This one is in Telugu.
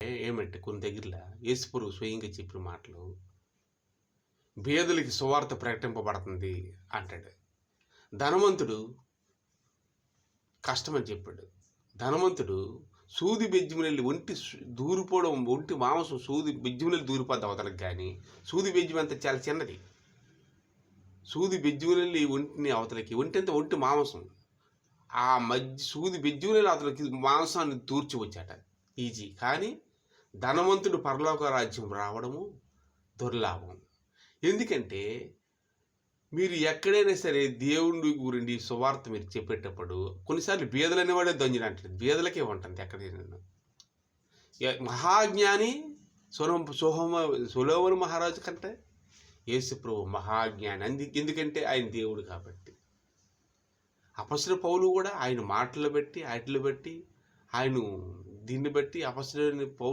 ఏమంటే కొన్ని దగ్గరలో యేసుప్రభు స్వయంగా చెప్పిన మాటలు, బీదలకి సువార్త ప్రకటింపబడుతుంది అంటాడు. ధనవంతుడు కష్టమని చెప్పాడు. ధనవంతుడు సూది బెజ్జములెళ్ళి దూరిపోవడం, ఒంటి మాంసం సూది బెజ్జములెళ్ళి దూరిపోద్ది అవతలకి. కానీ సూది బెజ్జం అంతా చాలా చిన్నది. సూది బెజ్జములెళ్ళి ఒంటిని అవతలకి, ఒంటి మాంసం ఆ సూది బెజ్జములెళ్ళి అవతలకి మాంసాన్ని దూర్చి వచ్చాట ఈజీ. కానీ ధనవంతుడు పరలోక రాజ్యం రావడము దుర్లాభం. ఎందుకంటే మీరు ఎక్కడైనా సరే దేవుడి గురించి సువార్త మీరు చెప్పేటప్పుడు కొన్నిసార్లు బీదలు అనేవాడే దొంజని అంటాడు. బీదలకే ఉంటుంది ఎక్కడైనా. మహాజ్ఞాని సొలొమోను మహారాజు కంటే యేసుప్రభు మహాజ్ఞాని. ఎందుకంటే ఆయన దేవుడు కాబట్టి. అపొస్తలుడైన పౌలు కూడా ఆయన మాటలు బట్టి వాటిని బట్టి ఆయన దీన్ని బట్టి అపొస్తలుడైన పౌలు